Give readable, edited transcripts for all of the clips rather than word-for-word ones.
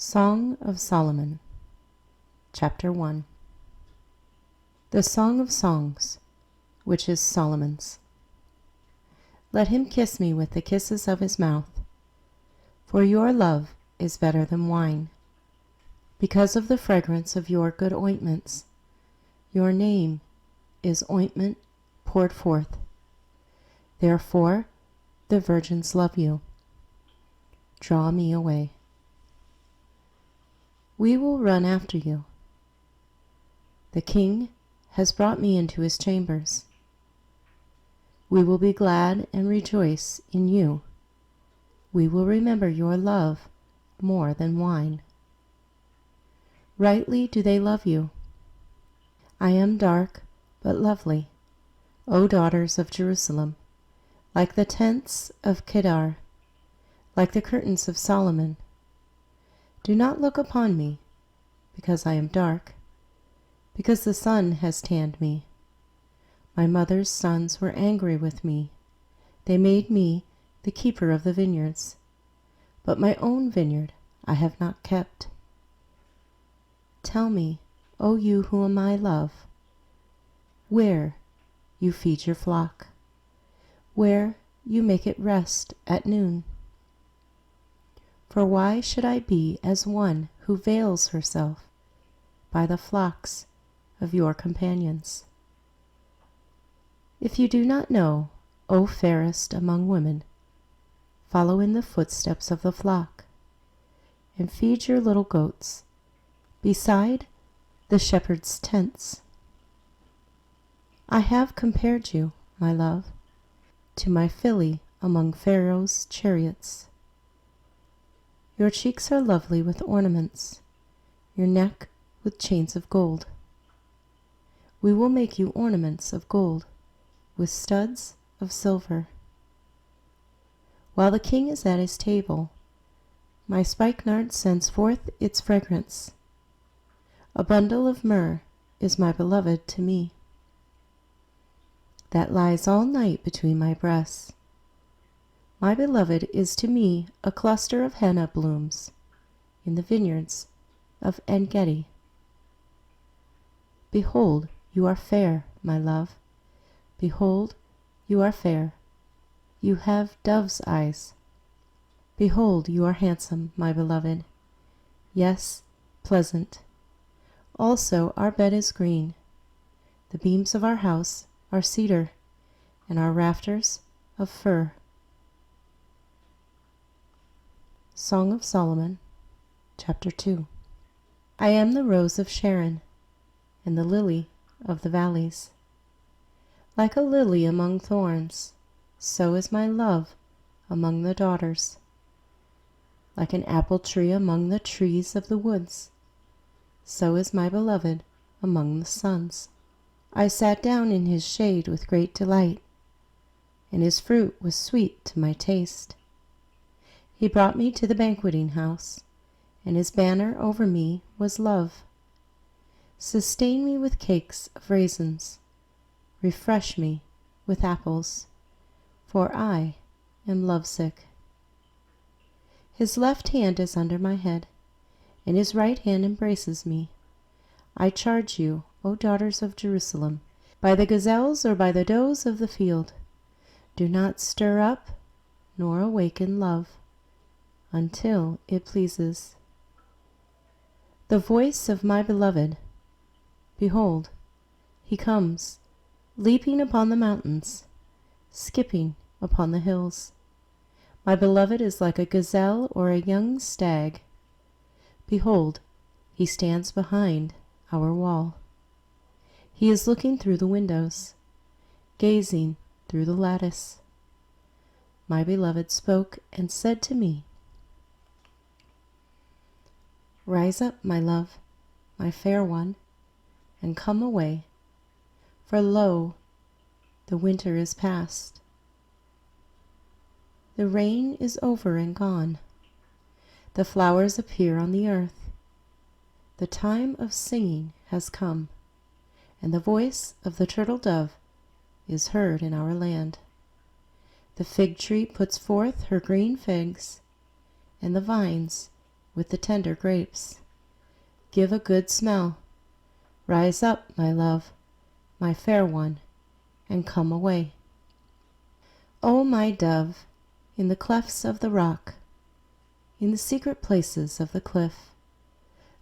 Song of Solomon, Chapter 1. The Song of Songs, which is Solomon's. Let him kiss me with the kisses of his mouth, for your love is better than wine. Because of the fragrance of your good ointments, your name is ointment poured forth. Therefore the virgins love you. Draw me away. We will run after you. The king has brought me into his chambers. We will be glad and rejoice in you. We will remember your love more than wine. Rightly do they love you. I am dark but lovely, O daughters of Jerusalem, like the tents of Kedar, like the curtains of Solomon. Do not look upon me, because I am dark, because the sun has tanned me. My mother's sons were angry with me. They made me the keeper of the vineyards, but my own vineyard I have not kept. Tell me, O you whom I love, where you feed your flock, where you make it rest at noon. For why should I be as one who veils herself by the flocks of your companions? If you do not know, O fairest among women, follow in the footsteps of the flock, and feed your little goats beside the shepherd's tents. I have compared you, my love, to my filly among Pharaoh's chariots. Your cheeks are lovely with ornaments, your neck with chains of gold. We will make you ornaments of gold, with studs of silver. While the king is at his table, my spikenard sends forth its fragrance. A bundle of myrrh is my beloved to me, that lies all night between my breasts. My beloved is to me a cluster of henna blooms in the vineyards of En-gedi. Behold, you are fair, my love. Behold, you are fair. You have dove's eyes. Behold, you are handsome, my beloved. Yes, pleasant. Also our bed is green. The beams of our house are cedar, and our rafters of fir. Song of Solomon, Chapter 2. I am the rose of Sharon, and the lily of the valleys. Like a lily among thorns, so is my love among the daughters. Like an apple tree among the trees of the woods, so is my beloved among the sons. I sat down in his shade with great delight, and his fruit was sweet to my taste. He brought me to the banqueting house, and his banner over me was love. Sustain me with cakes of raisins, refresh me with apples, for I am lovesick. His left hand is under my head, and his right hand embraces me. I charge you, O daughters of Jerusalem, by the gazelles or by the does of the field, do not stir up nor awaken love until it pleases. The voice of my beloved, behold, he comes, leaping upon the mountains, skipping upon the hills. My beloved is like a gazelle or a young stag. Behold, he stands behind our wall. He is looking through the windows, gazing through the lattice. My beloved spoke and said to me, Rise up, my love, my fair one, and come away, for lo, the winter is past. The rain is over and gone. The flowers appear on the earth. The time of singing has come, and the voice of the turtle dove is heard in our land. The fig tree puts forth her green figs, and the vines with the tender grapes. Give a good smell. Rise up, my love, my fair one, and come away. O my dove, in the clefts of the rock, in the secret places of the cliff,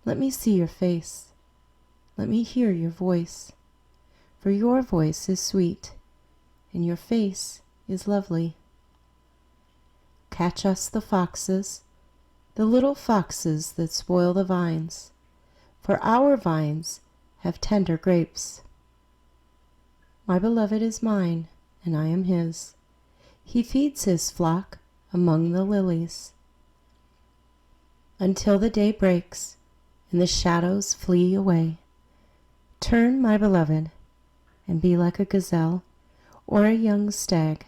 let me see your face, let me hear your voice, for your voice is sweet, and your face is lovely. Catch us the foxes, the little foxes that spoil the vines, for our vines have tender grapes. My beloved is mine, and I am his. He feeds his flock among the lilies. Until the day breaks, and the shadows flee away, turn, my beloved, and be like a gazelle or a young stag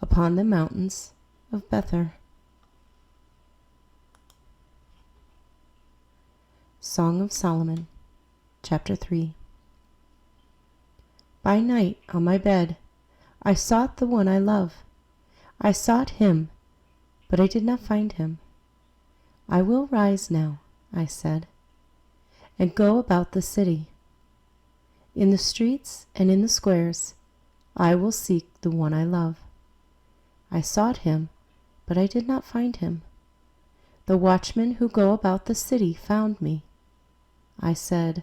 upon the mountains of Bether. Song of Solomon, Chapter 3. By night on my bed I sought the one I love. I sought him, but I did not find him. I will rise now, I said, and go about the city. In the streets and in the squares I will seek the one I love. I sought him, but I did not find him. The watchmen who go about the city found me. I said,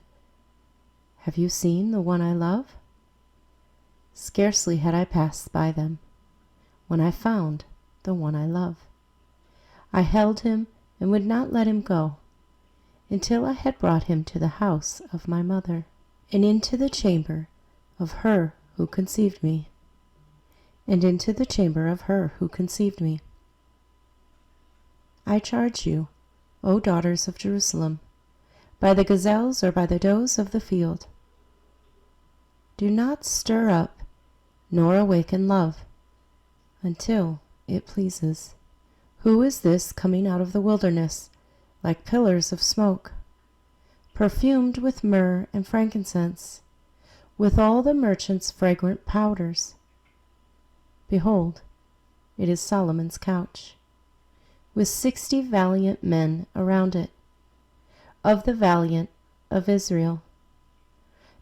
have you seen the one I love? Scarcely had I passed by them, when I found the one I love. I held him and would not let him go, until I had brought him to the house of my mother, and into the chamber of her who conceived me, and into the chamber of her who conceived me. I charge you, O daughters of Jerusalem, by the gazelles or by the does of the field, do not stir up nor awaken love until it pleases. Who is this coming out of the wilderness like pillars of smoke, perfumed with myrrh and frankincense, with all the merchants' fragrant powders? Behold, it is Solomon's couch, with 60 valiant men around it, of the valiant of Israel.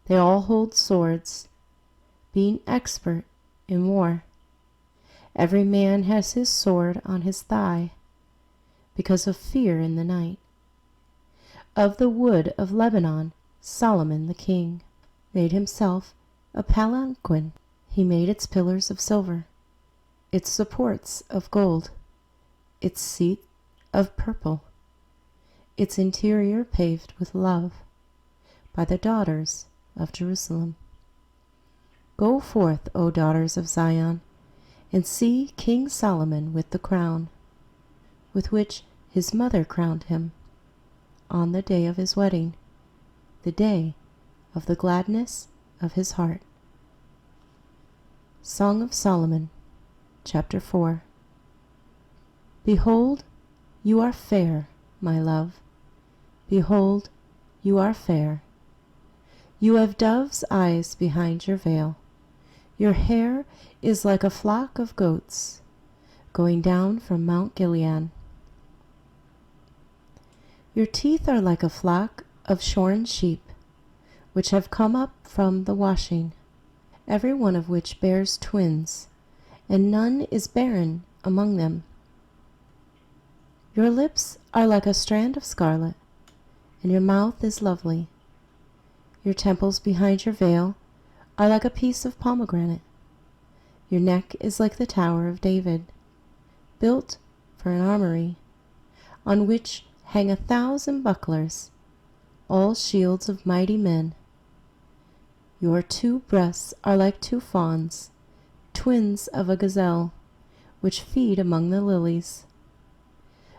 They all hold swords, being expert in war. Every man has his sword on his thigh, because of fear in the night. Of the wood of Lebanon, Solomon the king made himself a palanquin. He made its pillars of silver, its supports of gold, its seat of purple, its interior paved with love, by the daughters of Jerusalem. Go forth, O daughters of Zion, and see King Solomon with the crown, with which his mother crowned him, on the day of his wedding, the day of the gladness of his heart. Song of Solomon, Chapter 4. Behold, you are fair, my love. Behold, you are fair. You have dove's eyes behind your veil. Your hair is like a flock of goats going down from Mount Gilead. Your teeth are like a flock of shorn sheep, which have come up from the washing, every one of which bears twins, and none is barren among them. Your lips are like a strand of scarlet, and your mouth is lovely. Your temples behind your veil are like a piece of pomegranate. Your neck is like the Tower of David, built for an armory, on which hang 1,000 bucklers, all shields of mighty men. Your 2 breasts are like 2 fawns, twins of a gazelle, which feed among the lilies.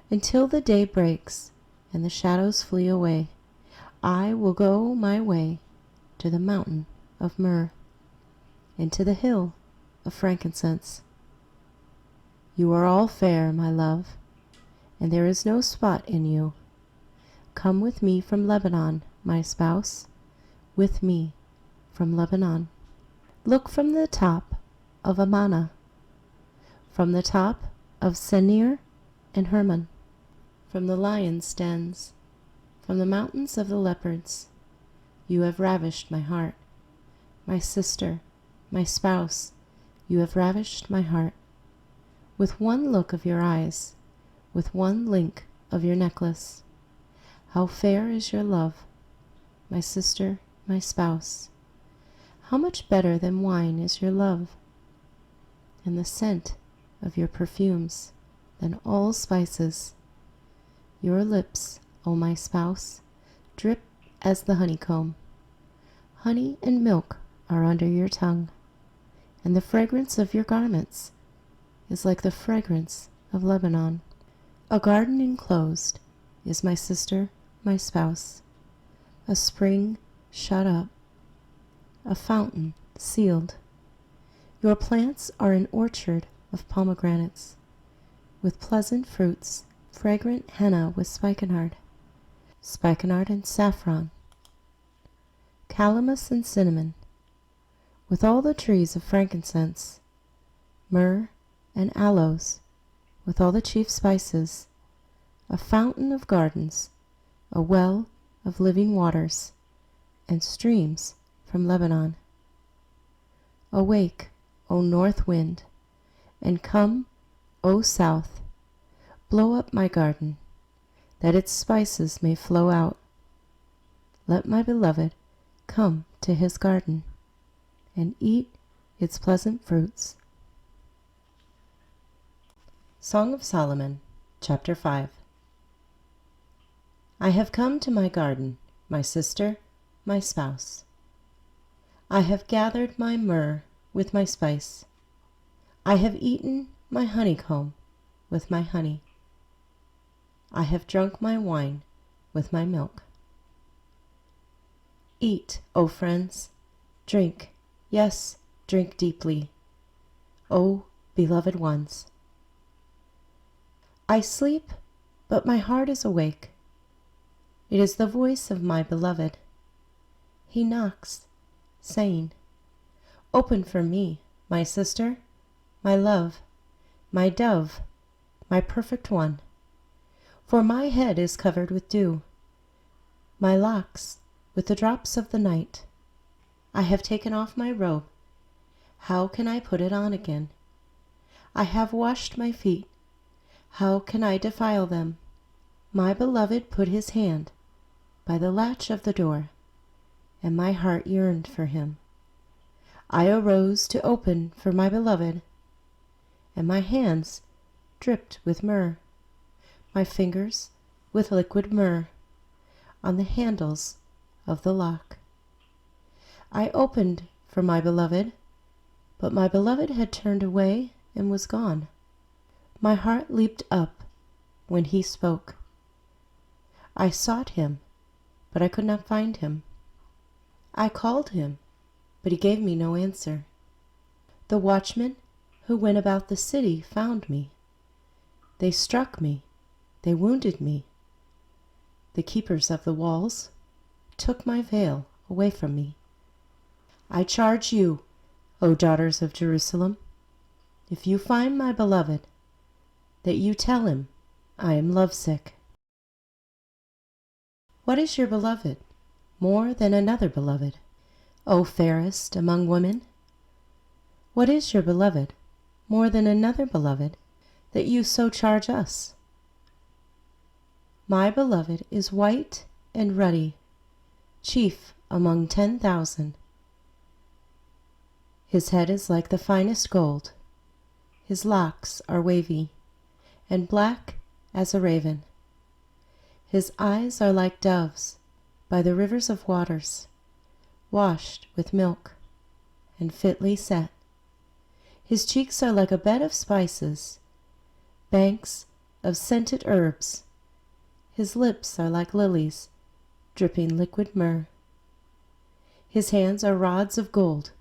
Until the day breaks and the shadows flee away, I will go my way to the mountain of myrrh, and to the hill of frankincense. You are all fair, my love, and there is no spot in you. Come with me from Lebanon, my spouse, with me from Lebanon. Look from the top of Amana, from the top of Senir and Hermon. from the lion's dens, from the mountains of the leopards. You have ravished my heart. My sister, my spouse, you have ravished my heart. With one look of your eyes, with one link of your necklace. How fair is your love, my sister, my spouse. How much better than wine is your love, and the scent of your perfumes than all spices. Your lips, O my spouse, drip as the honeycomb. Honey and milk are under your tongue, and the fragrance of your garments is like the fragrance of Lebanon. A garden enclosed is my sister, my spouse, a spring shut up, a fountain sealed. Your plants are an orchard of pomegranates, with pleasant fruits, fragrant henna with spikenard and saffron, calamus and cinnamon, with all the trees of frankincense, myrrh and aloes, with all the chief spices, a fountain of gardens, a well of living waters, and streams from Lebanon. Awake, O north wind, and come, O south, blow up my garden, that its spices may flow out. Let my beloved come to his garden, and eat its pleasant fruits. Song of Solomon, Chapter 5. I have come to my garden, my sister, my spouse. I have gathered my myrrh with my spice. I have eaten my honeycomb with my honey. I have drunk my wine with my milk. Eat, O friends, drink, yes, drink deeply, O beloved ones. I sleep, but my heart is awake. It is the voice of my beloved. He knocks, saying, Open for me, my sister, my love, my dove, my perfect one. For my head is covered with dew, my locks with the drops of the night. I have taken off my robe. How can I put it on again? I have washed my feet. How can I defile them? My beloved put his hand by the latch of the door, and my heart yearned for him. I arose to open for my beloved, and my hands dripped with myrrh, my fingers with liquid myrrh, on the handles of the lock. I opened for my beloved, but my beloved had turned away and was gone. My heart leaped up when he spoke. I sought him, but I could not find him. I called him, but he gave me no answer. The watchmen who went about the city found me. They struck me, they wounded me. The keepers of the walls took my veil away from me. I charge you, O daughters of Jerusalem, if you find my beloved, that you tell him I am lovesick. What is your beloved more than another beloved, O fairest among women? What is your beloved more than another beloved, that you so charge us? My beloved is white and ruddy, chief among 10,000. His head is like the finest gold. His locks are wavy and black as a raven. His eyes are like doves by the rivers of waters, washed with milk and fitly set. His cheeks are like a bed of spices, banks of scented herbs. His lips are like lilies, dripping liquid myrrh. His hands are rods of gold,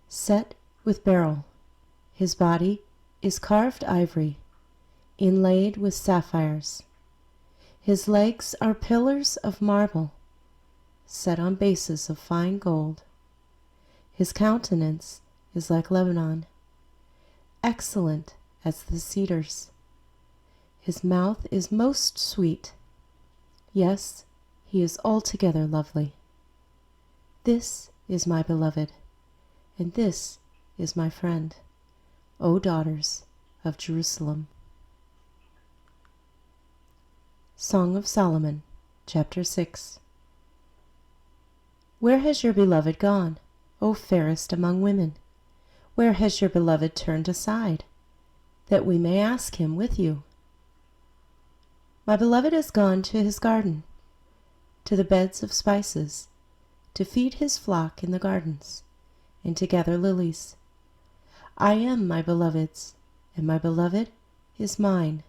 set with beryl. His body is carved ivory, inlaid with sapphires. His legs are pillars of marble, set on bases of fine gold. His countenance is like Lebanon, excellent as the cedars. His mouth is most sweet. Yes, he is altogether lovely. This is my beloved, and this is my friend, O daughters of Jerusalem. Song of Solomon, chapter 6. Where has your beloved gone, O fairest among women? Where has your beloved turned aside, that we may ask him with you? My beloved has gone to his garden, to the beds of spices, to feed his flock in the gardens, and to gather lilies. I am my beloved's, and my beloved is mine.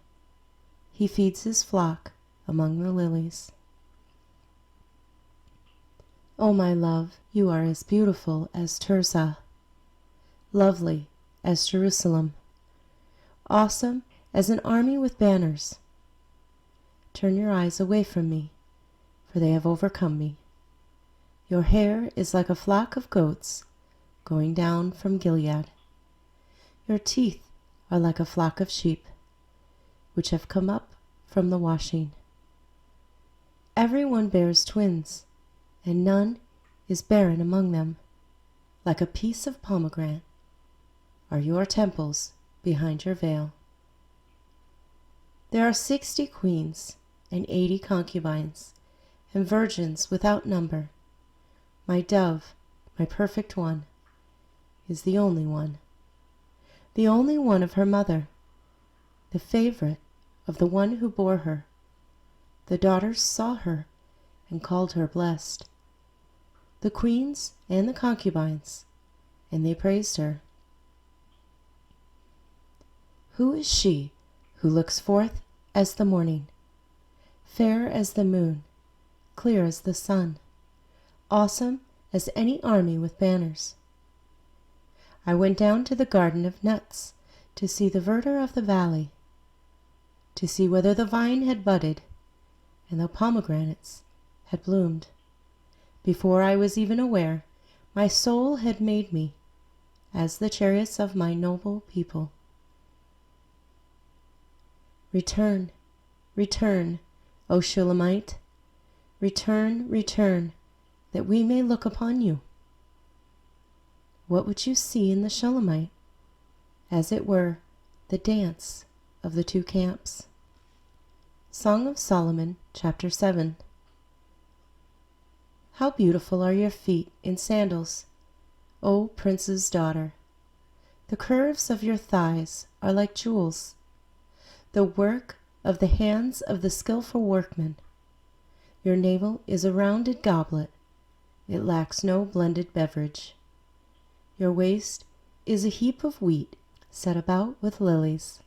He feeds his flock among the lilies. O my love, you are as beautiful as Tirzah, lovely as Jerusalem, awesome as an army with banners. Turn your eyes away from me, for they have overcome me. Your hair is like a flock of goats going down from Gilead. Your teeth are like a flock of sheep, which have come up from the washing. Everyone bears twins, and none is barren among them. Like a piece of pomegranate are your temples behind your veil. There are 60 queens and 80 concubines, and virgins without number. My dove, my perfect one, is the only one of her mother, the favorite of the one who bore her. The daughters saw her and called her blessed, the queens and the concubines, and they praised her. Who is she who looks forth as the morning, fair as the moon, clear as the sun, awesome as any army with banners? I went down to the garden of nuts to see the verdure of the valley, to see whether the vine had budded and the pomegranates had bloomed. Before I was even aware, my soul had made me as the chariots of my noble people. Return, return, O Shulamite, return, return, that we may look upon you. What would you see in the Shulamite? As it were, the dance of the two camps. Song of Solomon, chapter 7. How beautiful are your feet in sandals, O prince's daughter! The curves of your thighs are like jewels, the work of the hands of the skillful workman. Your navel is a rounded goblet, it lacks no blended beverage. Your waist is a heap of wheat set about with lilies.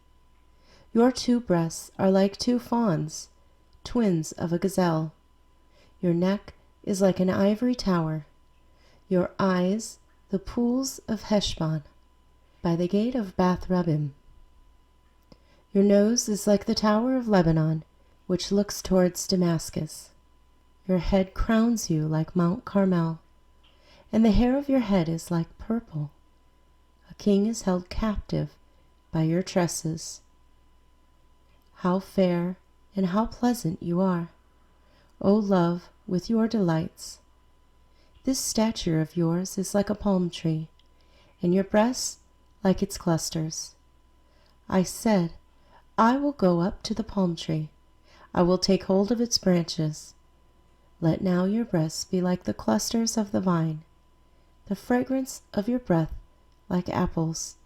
Your 2 breasts are like 2 fawns, twins of a gazelle. Your neck is like an ivory tower. Your eyes the pools of Heshbon, by the gate of Bath Rabbim. Your nose is like the tower of Lebanon, which looks towards Damascus. Your head crowns you like Mount Carmel, and the hair of your head is like purple. A king is held captive by your tresses. How fair and how pleasant you are, O love, with your delights! This stature of yours is like a palm tree, and your breasts like its clusters. I said, I will go up to the palm tree, I will take hold of its branches. Let now your breasts be like the clusters of the vine, the fragrance of your breath like apples,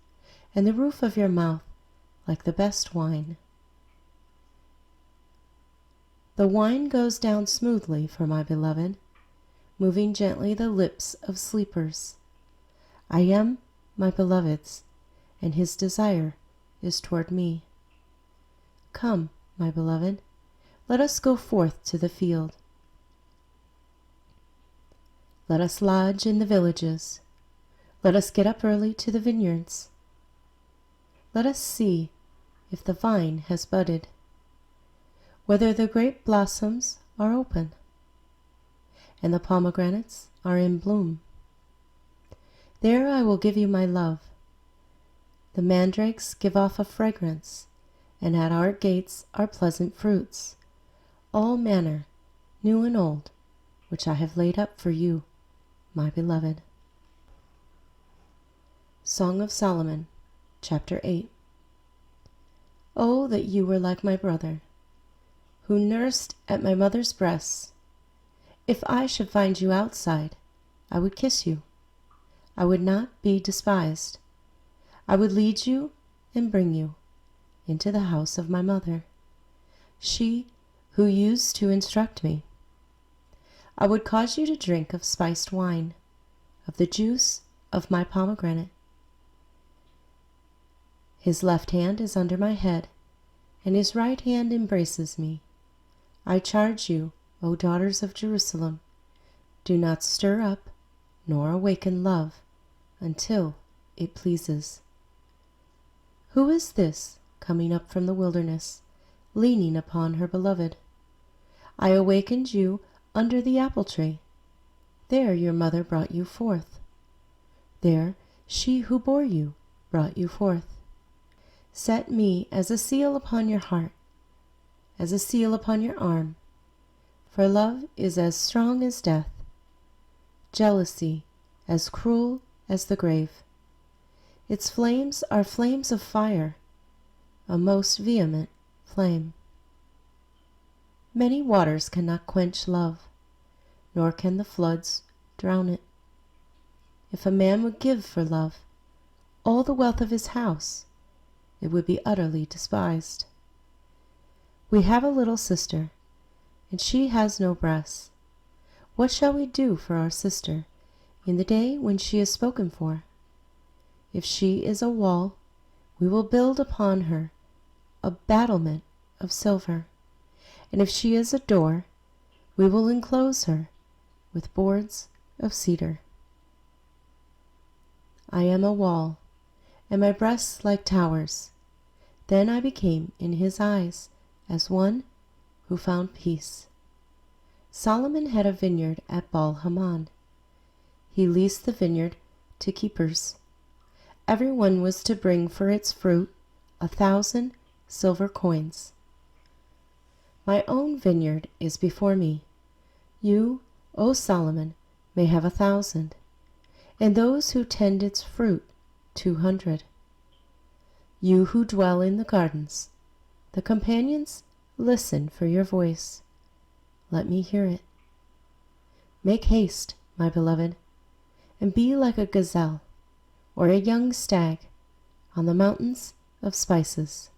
and the roof of your mouth like the best wine. The wine goes down smoothly for my beloved, moving gently the lips of sleepers. I am my beloved's, and his desire is toward me. Come, my beloved, let us go forth to the field. Let us lodge in the villages. Let us get up early to the vineyards. Let us see if the vine has budded, whether the grape blossoms are open, and the pomegranates are in bloom. There I will give you my love. The mandrakes give off a fragrance, and at our gates are pleasant fruits, all manner, new and old, which I have laid up for you, my beloved. Song of Solomon, chapter 8. Oh, that you were like my brother, who nursed at my mother's breasts. If I should find you outside, I would kiss you. I would not be despised. I would lead you and bring you into the house of my mother, she who used to instruct me. I would cause you to drink of spiced wine, of the juice of my pomegranate. His left hand is under my head, and his right hand embraces me. I charge you, O daughters of Jerusalem, do not stir up nor awaken love until it pleases. Who is this coming up from the wilderness, leaning upon her beloved? I awakened you under the apple tree. There your mother brought you forth. There she who bore you brought you forth. Set me as a seal upon your heart, as a seal upon your arm, for love is as strong as death, jealousy as cruel as the grave. Its flames are flames of fire, a most vehement flame. Many waters cannot quench love, nor can the floods drown it. If a man would give for love all the wealth of his house, it would be utterly despised. We have a little sister, and she has no breasts. What shall we do for our sister in the day when she is spoken for? If she is a wall, we will build upon her a battlement of silver, and if she is a door, we will enclose her with boards of cedar. I am a wall, and my breasts like towers. Then I became in his eyes as one who found peace. Solomon had a vineyard at Baal-Hamon. He leased the vineyard to keepers. Everyone was to bring for its fruit 1,000 silver coins. My own vineyard is before me. You, O Solomon, may have 1,000, and those who tend its fruit 200. You who dwell in the gardens, the companions, listen for your voice. Let me hear it. Make haste, my beloved, and be like a gazelle or a young stag on the mountains of spices.